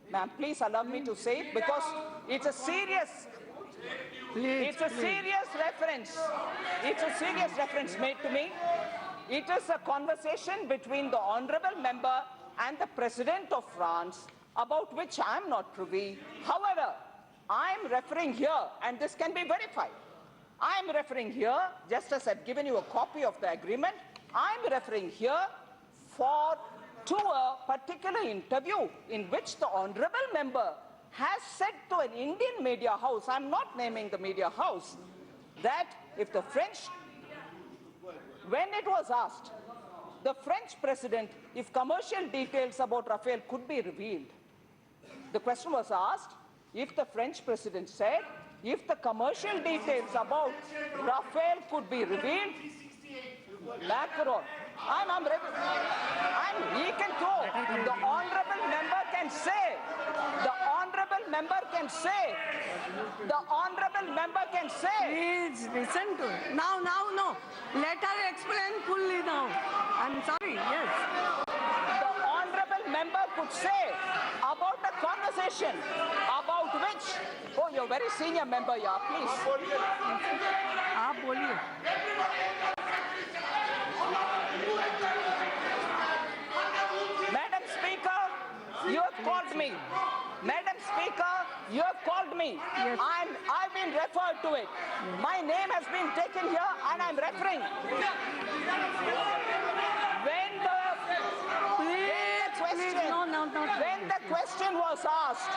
Ma'am, please allow me to say it because it's a serious, serious reference. It's a serious reference made to me. It is a conversation between the honorable member and the President of France, about which I am not privy. However, I am referring here, and this can be verified. I am referring here, just as I've given you a copy of the agreement, I am referring here to a particular interview in which the honorable member has said to an Indian media house, I'm not naming the media house, that if the French, when it was asked, the French president, if commercial details about Rafale could be revealed, the question was asked, if the French president said, if the commercial details about Rafale could be revealed, Macron, he can go. The honorable member can say, the honorable member can say, the honorable member can say. Please listen to it. Now, no. Let her explain fully now. I'm sorry, yes. The honorable member could say about a conversation about which, oh, you're a very senior member, yeah, please. आप बोलिए. Madam Speaker, you have called me. Madam Speaker, you have called me. Yes. I've been referred to it. My name has been taken here and I'm referring. When the question was asked,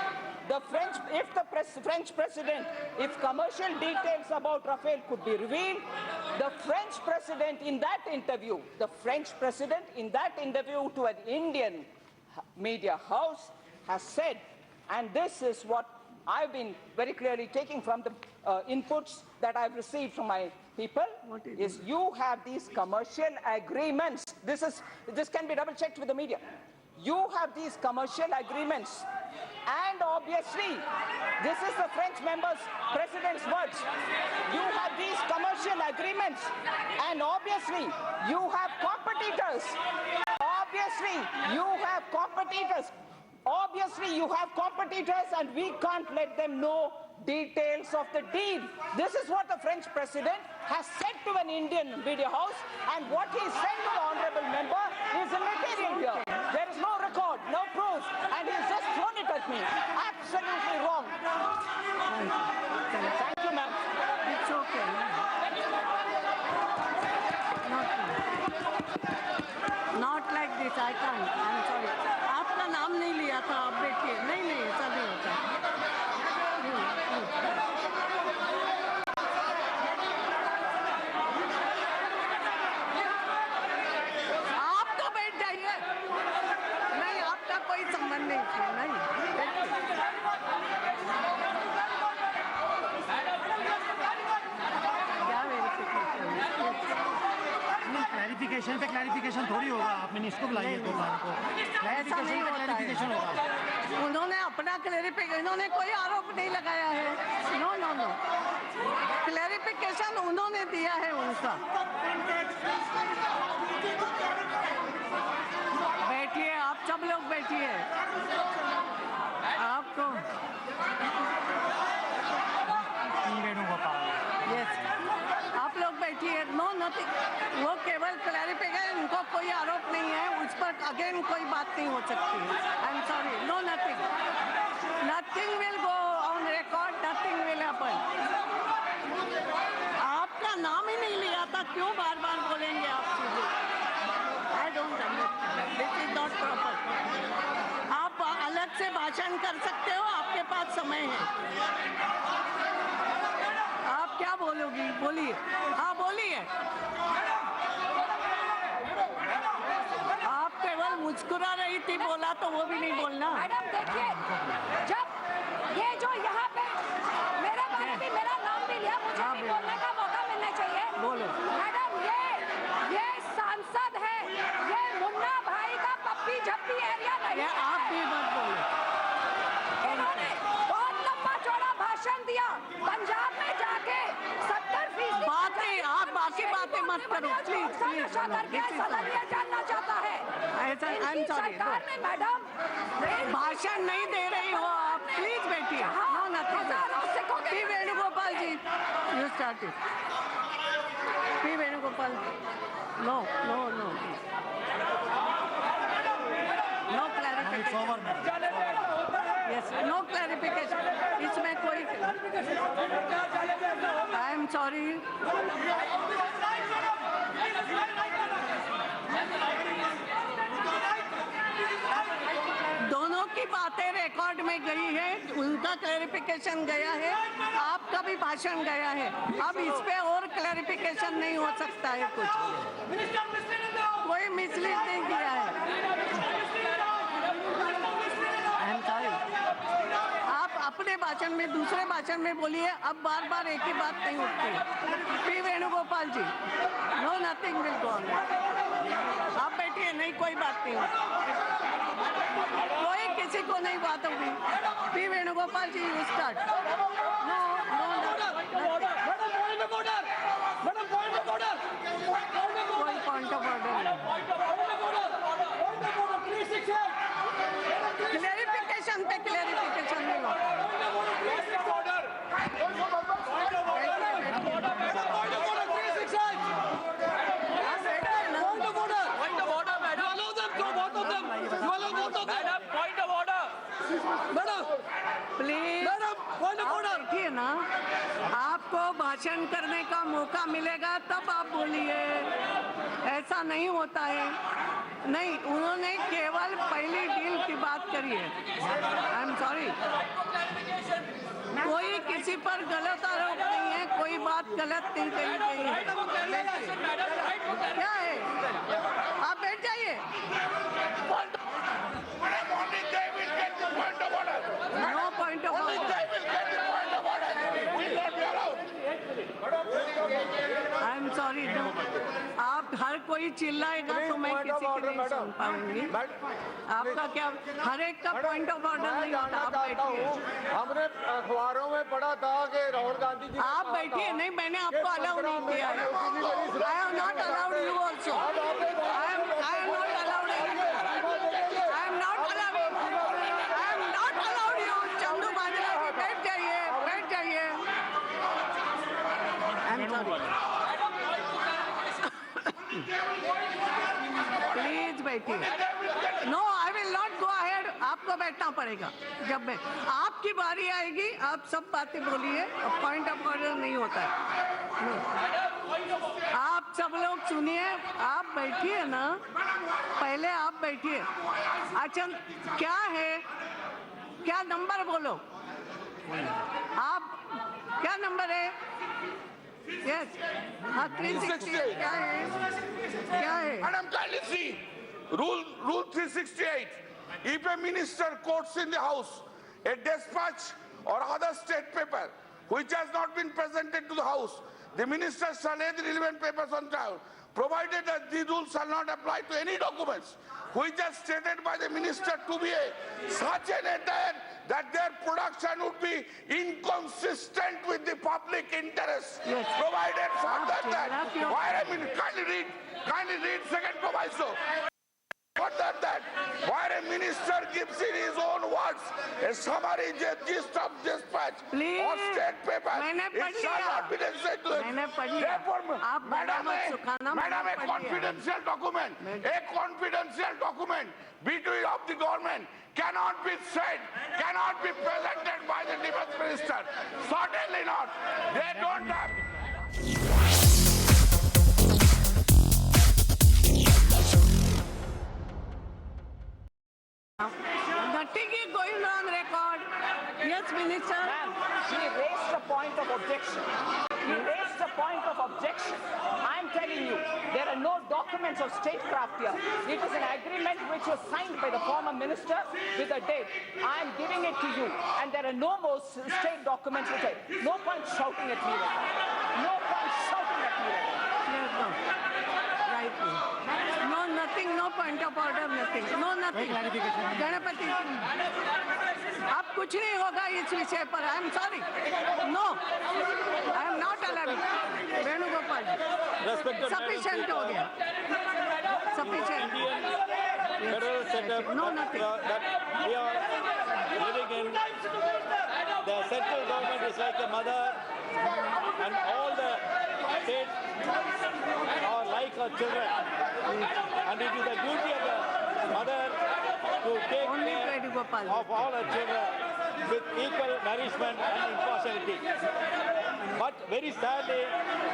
French president, if commercial details about Rafale could be revealed, the French president in that interview to an Indian media house has said, and this is what I've been very clearly taking from the inputs that I've received from my people, is you have these commercial agreements. This can be double checked with the media. You have these commercial agreements, and obviously, this is the French president's words. You have these commercial agreements, and obviously, you have competitors. Obviously, you have competitors, and we can't let them know details of the deal. This is what the French president has said to an Indian media house, and what he said to the honorable member is immaterial here. There is no record, no proof, and he's just thrown it at me. Absolutely wrong. Thank you, ma'am. It's okay. Not like this, I can't. I'm sorry. आपका नाम नहीं लिया था, आप बैठिए. नहीं, ऐसा नहीं होता. आप तो बैठ जाइए. नहीं, आपका कोई संबंध नहीं है. नहीं. क्या क्लैरिफिकेशन पे क्लैरिफिकेशन थोड़ी होगा. आप मिनिस्टर को बुलाइए को क्लैरिफिकेशन होगा. उन्होंने अपना क्लैरिफिकेशन, उन्होंने कोई आरोप नहीं लगाया है. नो. क्लैरिफिकेशन उन्होंने दिया है उनका. बैठिए, आप सब लोग बैठिए. आपको यस, आप लोग बैठिए. No nothing. वो केवल क्लैरिफिकेशन, उनको कोई आरोप नहीं है. उस पर अगेन कोई बात नहीं हो सकती है. I am sorry. No nothing will go on record. Nothing will happen. आपका नाम ही नहीं लिया था, क्यों बार बोलेंगे आप चीजें? I don't understand. This is not proper. आप अलग से भाषण कर सकते हो, आपके पास समय है. आप क्या बोलोगी? बोलिए. हाँ, बोलिए. आप केवल मुस्कुरा रही थी, बोला तो वो भी नहीं बोलना. मैडम देखिए, जब ये जो यहाँ पे मेरे बारे में मेरा नाम भी लिया, मुझे भी बोलने का मौका मिलना चाहिए. बोलो. मैडम, ये सांसद है, ये मुन्ना भाई का पप्पी झप्पी एरिया नहीं है. आप भी मत बोलो. इन्होंने बहुत लंबा चौड़ा भाषण दिया. पंजाब में जाके 70% बातें, आप बाकी बातें मत करो प्लीज. जानना चाहता है. सरकार ने मैडम भाषण नहीं दे रही बैठिए no nothing P Venugopal ji you start it P Venugopal no no no no clarification yes no clarification इसमें कोई आई एम सॉरी दोनों की बातें रिकॉर्ड में गई है, उनका क्लैरिफिकेशन गया है, आपका भी भाषण गया है। अब इस पे और क्लैरिफिकेशन नहीं हो सकता है कुछ, कोई मिसलीड नहीं किया है। आप अपने भाषण में दूसरे भाषण में बोलिए, अब बार बार एक ही बात नहीं उठती। P Venugopal ji, no nothing will go on. आप बैठिए, नहीं कोई बात नहीं होती, कोई किसी को नहीं बात होगी। P Venugopal ji you start. No no कोई पॉइंट ऑफ ऑर्डर क्लैरिफिकेशन पे क्लैरिफिकेशन नहीं होता। प्लीज देखिए ना, आपको भाषण करने का मौका मिलेगा तब आप बोलिए, ऐसा नहीं होता है। नहीं, उन्होंने केवल पहली डील की बात करी है। आई एम सॉरी, कोई किसी पर गलत आरोप नहीं है, कोई बात गलत नहीं कही गई है। क्या है, आप बैठ जाइए। No point of order. I am sorry, आप हर कोई चिल्लाएगा तो मैं किसी की नहीं सुन पाऊंगी। आपका क्या, हर एक का पॉइंट ऑफ ऑर्डर नहीं होता। आप बैठिए। हमने अखबारों में पढ़ा था कि राहुल गांधी जी, आप बैठिए। नहीं, मैंने आपको अलाउ नहीं किया है। I am not allowed you also. I am not allowed. I am not allowed you. Chandu Majra ji, बैठ जाइए, बैठ जाइए। आई एम सॉरी, प्लीज बैठिए। No, I will not go ahead. आपको बैठना पड़ेगा। जब मैं आपकी बारी आएगी, आप सब बातें बोलिए। पॉइंट ऑफ ऑर्डर नहीं होता है। आप सब लोग सुनिए, आप बैठिए ना, पहले आप बैठिए। अच्छा, क्या है, क्या नंबर बोलो आप, क्या नंबर है? यस, हाँ, 368 क्या है, क्या है? Madam, kindly see, rule 368. If a minister quotes in the house a dispatch or other state paper which has not been presented to the house, the minister shall lay the relevant papers on trial, provided that the rule shall not apply to any documents which are stated by the minister to be such an attire that their production would be inconsistent with the public interest. Yes. Provided further that, why I mean, kindly read second proviso. Further that, where a minister gives in his own words a summary gist of dispatch or state paper, it shall not be necessary to therefore, madam, a confidential document between of the government cannot be said, cannot be presented by the defense minister. Certainly not. They don't have. Nothing is going on record. Yes, Minister. Ma'am, she raised a point of objection. He raised a point of objection. I am telling you, there are no documents of statecraft here. It is an agreement which was signed by the former minister with a date. I am giving it to you, and there are no more state documents which I. No point shouting at me like that. No point shouting at me like that. Yes, no. Right. No, nothing. No point of order. Nothing. No, nothing. Ganpati, अब कुछ नहीं होगा इस विषय पर। I am sorry, no, I am not allowed. Venugopal, sufficient हो गया, sufficient. federal setup No, nothing. that we are living in mother and all the states are like our children. And it is the duty of the mother to take care of all her children with equal nourishment and impartiality. But very sadly,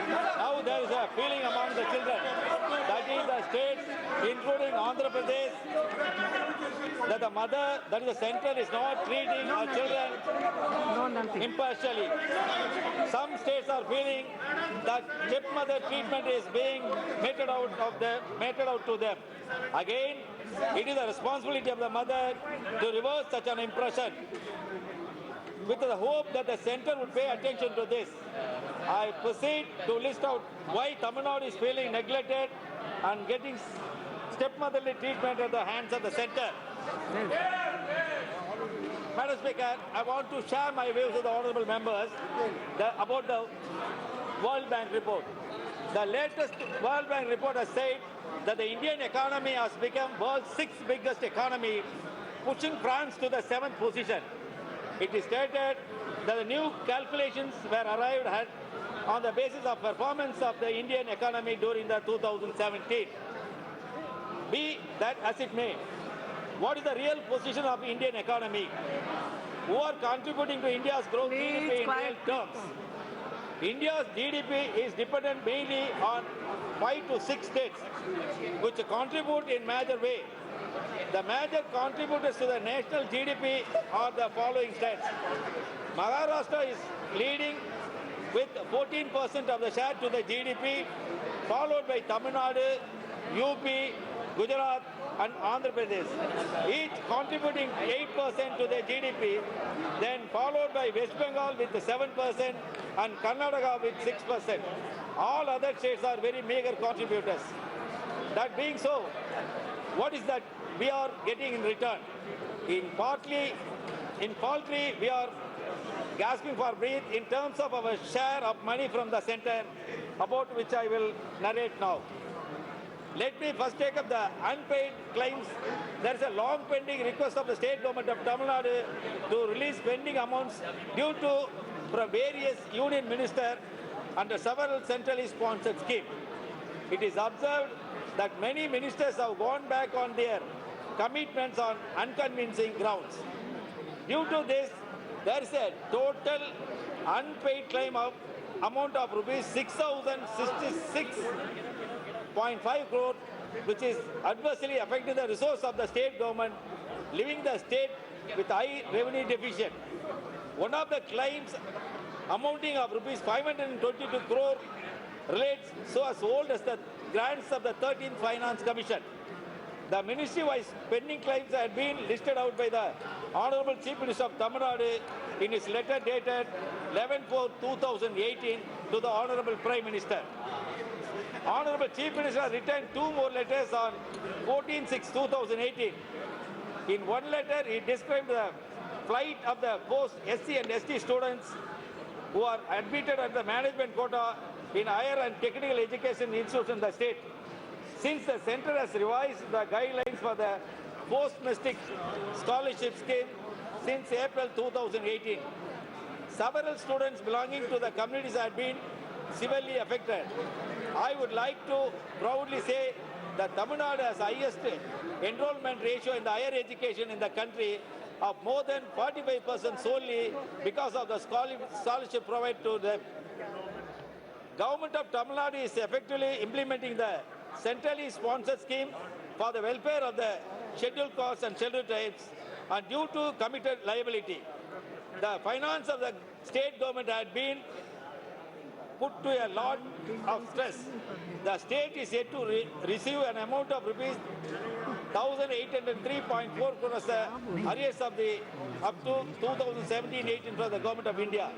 now there is a feeling among the children, that is the states, including Andhra Pradesh, that the mother, that is the center, is not treating our children impartially. Some states are feeling that stepmother treatment is being meted out to them. Again, it is the responsibility of the mother to reverse such an impression, with the hope that the center would pay attention to this. I proceed to list out why Tamil Nadu is feeling neglected and getting stepmotherly treatment at the hands of the center. Madam Speaker, I want to share my views with the honourable members about the World Bank report. The latest World Bank report has said that the Indian economy has become world's sixth biggest economy, pushing France to the 7th position. It is stated that the new calculations were arrived at on the basis of performance of the Indian economy during the 2017. Be that as it may, what is the real position of the Indian economy? Who are contributing to India's growth GDP in real terms? India's GDP is dependent mainly on 5 to 6 states, which contribute in major way. The major contributors to the national GDP are the following states. Maharashtra is leading with 14% of the share to the GDP, followed by Tamil Nadu, UP, Gujarat and Andhra Pradesh, each contributing 8% to the GDP, then followed by West Bengal with 7% and Karnataka with 6%. All other states are very meager contributors. That being so, what is that we are getting in return? In paltry, we are gasping for breath in terms of our share of money from the center, about which I will narrate now. Let me first take up the unpaid claims. There is a long pending request of the state government of Tamil Nadu to release pending amounts due to from various union ministers under several centrally sponsored schemes. It is observed that many ministers have gone back on their commitments on unconvincing grounds. Due to this, there is a total unpaid claim of amount of rupees 6,066.5 crore, which is adversely affecting the resource of the state government, leaving the state with high revenue deficit. One of the claims amounting of rupees 522 crore relates so as old as the grants of the 13th Finance Commission. The ministry-wise pending claims had been listed out by the Honourable Chief Minister of Tamil Nadu in his letter dated 11/4/2018 to the Honourable Prime Minister. Honourable Chief Minister returned 2 more letters on 14/6/2018. In one letter, he described the plight of the post-SC and ST students who are admitted at the management quota in higher and technical education institutions in the state. Since the centre has revised the guidelines for the post-matric scholarship scheme since April 2018, several students belonging to the communities have been severely affected. I would like to proudly say that Tamil Nadu has highest enrollment ratio in the higher education in the country of more than 45% solely because of the scholarship provided to them. Government of Tamil Nadu is effectively implementing the centrally sponsored scheme for the welfare of the scheduled castes and scheduled tribes, and due to committed liability, the finance of the state government had been put to a lot of stress. The state is yet to receive an amount of rupees 1,803.4 crore as the arrears of the up to 2017-18 from the Government of India.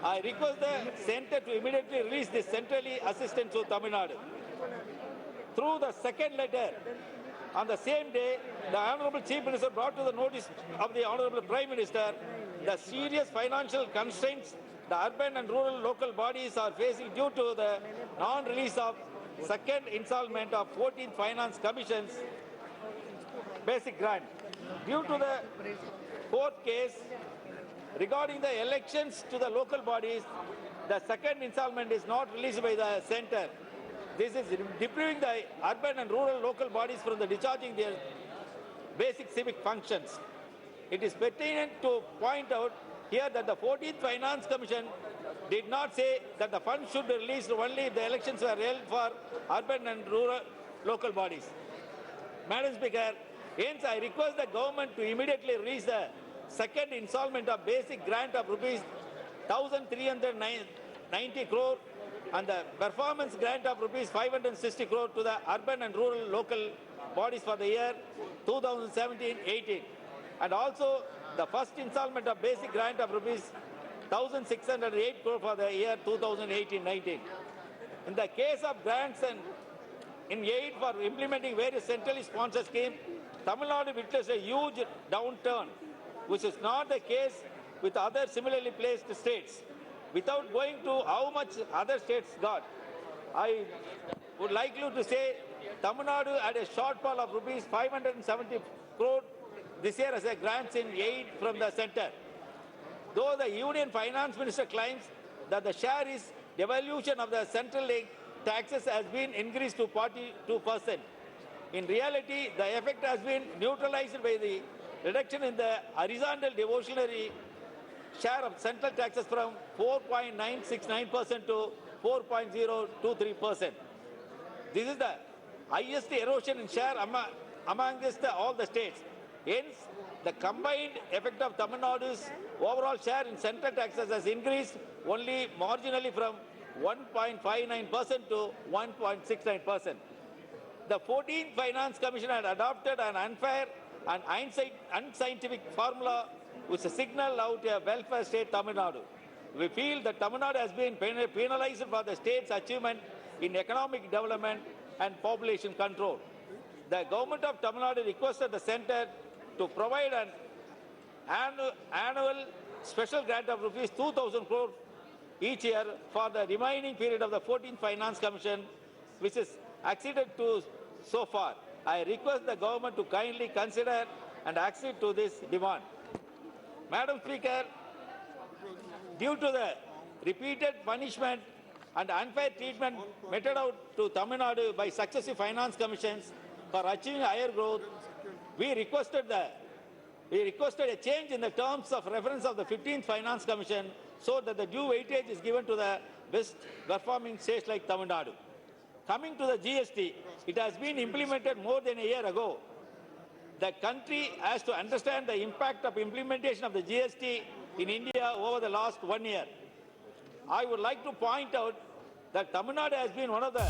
I request the centre to immediately release this centrally assistance to Tamil Nadu. Through the second letter, on the same day, the Honourable Chief Minister brought to the notice of the Honourable Prime Minister the serious financial constraints the urban and rural local bodies are facing due to the non-release of second installment of 14th Finance Commission's basic grant. Due to the court case, Regarding the elections to the local bodies, the second installment is not released by the center. This is depriving the urban and rural local bodies from the discharging their basic civic functions. It is pertinent to point out here that the 14th Finance Commission did not say that the funds should be released only if the elections were held for urban and rural local bodies. Madam Speaker, hence I request the government to immediately release the second installment of basic grant of rupees 1,390 crore and the performance grant of rupees 560 crore to the urban and rural local bodies for the year 2017-18, and also the first installment of basic grant of rupees 1,608 crore for the year 2018-19. In the case of grants and in aid for implementing various centrally sponsored schemes, Tamil Nadu witnessed a huge downturn, which is not the case with other similarly placed states. Without going to how much other states got, I would like you to say Tamil Nadu had a shortfall of rupees 570 crore this year as a grants in aid from the center. Though the Union Finance Minister claims that the share is devolution of the central taxes has been increased to 42%. In reality, the effect has been neutralized by the reduction in the horizontal devolutionary share of central taxes from 4.969% to 4.023%. This is the highest erosion in share amongst all the states. Hence, the combined effect of Tamil Nadu's overall share in central taxes has increased only marginally from 1.59% to 1.69%. The 14th Finance Commission had adopted an unfair and unscientific formula which signal out a welfare state Tamil Nadu. We feel that Tamil Nadu has been penalized for the state's achievement in economic development and population control. The government of Tamil Nadu requested the center to provide an annual special grant of rupees 2,000 crore each year for the remaining period of the 14th Finance Commission, which is acceded to so far. I request the government to kindly consider and accede to this demand. Madam Speaker, due to the repeated punishment and unfair treatment meted out to Tamil Nadu by successive finance commissions for achieving higher growth, we requested a change in the terms of reference of the 15th Finance Commission so that the due weightage is given to the best performing states like Tamil Nadu. Coming to the GST, it has been implemented more than a year ago. The country has to understand the impact of implementation of the GST in India over the last 1 year. I would like to point out that Tamil Nadu has been one of the